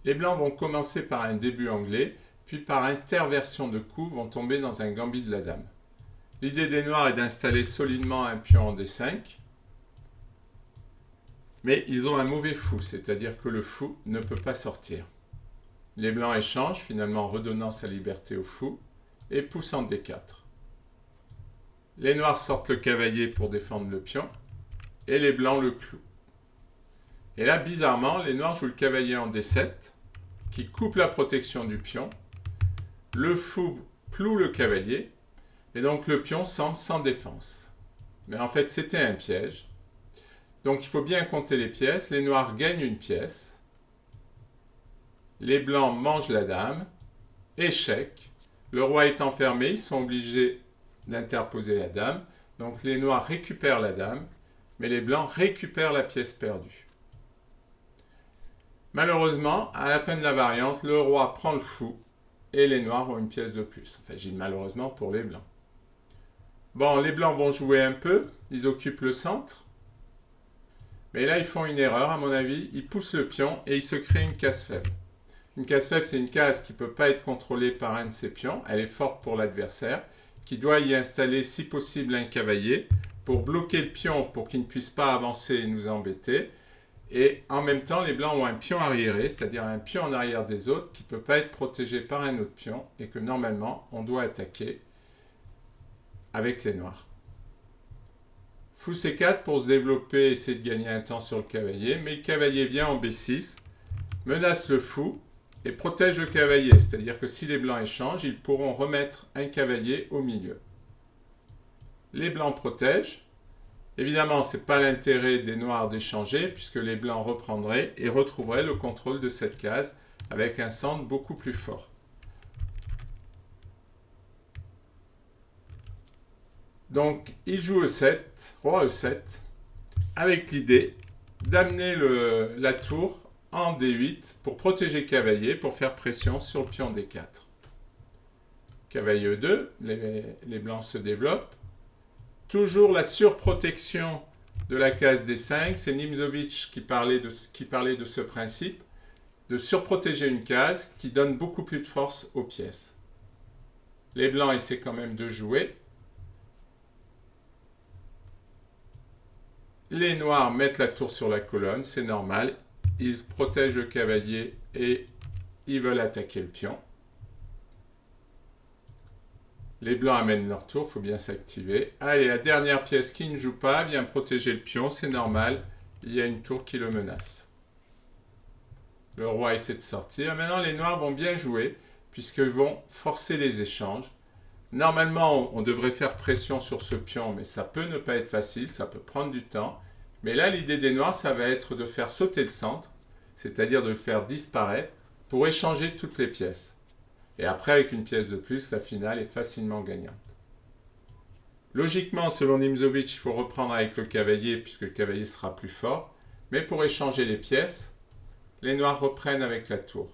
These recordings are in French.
Les blancs vont commencer par un début anglais, puis par interversion de coups vont tomber dans un gambit de la dame. L'idée des noirs est d'installer solidement un pion en D5, mais ils ont un mauvais fou, c'est-à-dire que le fou ne peut pas sortir. Les blancs échangent, finalement redonnant sa liberté au fou, et poussent en D4. Les noirs sortent le cavalier pour défendre le pion, et les blancs le clouent. Et là, bizarrement, les noirs jouent le cavalier en D7, qui coupe la protection du pion. Le fou cloue le cavalier, et donc le pion semble sans défense. Mais en fait, c'était un piège. Donc il faut bien compter les pièces. Les noirs gagnent une pièce. Les blancs mangent la dame. Échec. Le roi est enfermé, ils sont obligés d'interposer la dame. Donc les noirs récupèrent la dame, mais les blancs récupèrent la pièce perdue. Malheureusement, à la fin de la variante, le roi prend le fou et les noirs ont une pièce de plus. Enfin, j'ai dit malheureusement pour les blancs. Bon, les blancs vont jouer un peu, ils occupent le centre. Mais là, ils font une erreur, à mon avis. Ils poussent le pion et ils se créent une case faible. Une case faible, c'est une case qui ne peut pas être contrôlée par un de ses pions. Elle est forte pour l'adversaire, qui doit y installer, si possible, un cavalier pour bloquer le pion, pour qu'il ne puisse pas avancer et nous embêter. Et en même temps, les blancs ont un pion arriéré, c'est-à-dire un pion en arrière des autres, qui ne peut pas être protégé par un autre pion, et que normalement, on doit attaquer avec les noirs. Fou C4 pour se développer et essayer de gagner un temps sur le cavalier, mais le cavalier vient en B6, menace le fou et protège le cavalier, c'est-à-dire que si les blancs échangent, ils pourront remettre un cavalier au milieu. Les blancs protègent. Évidemment, ce n'est pas l'intérêt des noirs d'échanger, puisque les blancs reprendraient et retrouveraient le contrôle de cette case avec un centre beaucoup plus fort. Donc, il joue E7, roi E7, avec l'idée d'amener la tour en D8 pour protéger le cavalier, pour faire pression sur le pion D4. Cavalier E2, les blancs se développent. Toujours la surprotection de la case D5, c'est Nimzowitsch qui parlait de ce principe, de surprotéger une case qui donne beaucoup plus de force aux pièces. Les blancs essaient quand même de jouer. Les noirs mettent la tour sur la colonne, c'est normal. Ils protègent le cavalier et ils veulent attaquer le pion. Les blancs amènent leur tour, il faut bien s'activer. Allez, la dernière pièce qui ne joue pas vient protéger le pion, c'est normal. Il y a une tour qui le menace. Le roi essaie de sortir. Maintenant, les noirs vont bien jouer, puisqu'ils vont forcer les échanges. Normalement, on devrait faire pression sur ce pion, mais ça peut ne pas être facile, ça peut prendre du temps. Mais là, l'idée des noirs, ça va être de faire sauter le centre, c'est-à-dire de le faire disparaître, pour échanger toutes les pièces. Et après, avec une pièce de plus, la finale est facilement gagnante. Logiquement, selon Nimzowitsch, il faut reprendre avec le cavalier, puisque le cavalier sera plus fort. Mais pour échanger les pièces, les noirs reprennent avec la tour.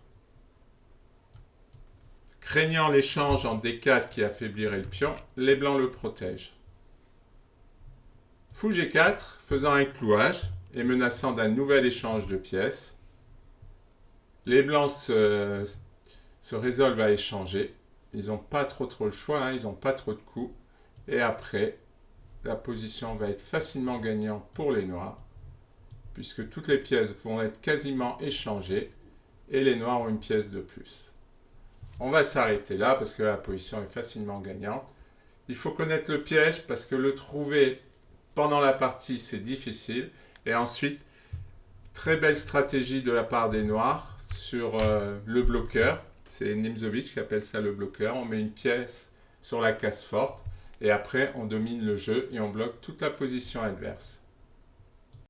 Craignant l'échange en D4 qui affaiblirait le pion, les blancs le protègent. Fou G4, faisant un clouage et menaçant d'un nouvel échange de pièces, les blancs se résolvent à échanger. Ils n'ont pas trop le choix, ils n'ont pas trop de coups. Et après, la position va être facilement gagnante pour les noirs, puisque toutes les pièces vont être quasiment échangées et les noirs ont une pièce de plus. On va s'arrêter là parce que la position est facilement gagnante. Il faut connaître le piège parce que le trouver pendant la partie, c'est difficile. Et ensuite, très belle stratégie de la part des noirs sur le bloqueur. C'est Nimzowitsch qui appelle ça le bloqueur. On met une pièce sur la case forte et après, on domine le jeu et on bloque toute la position adverse.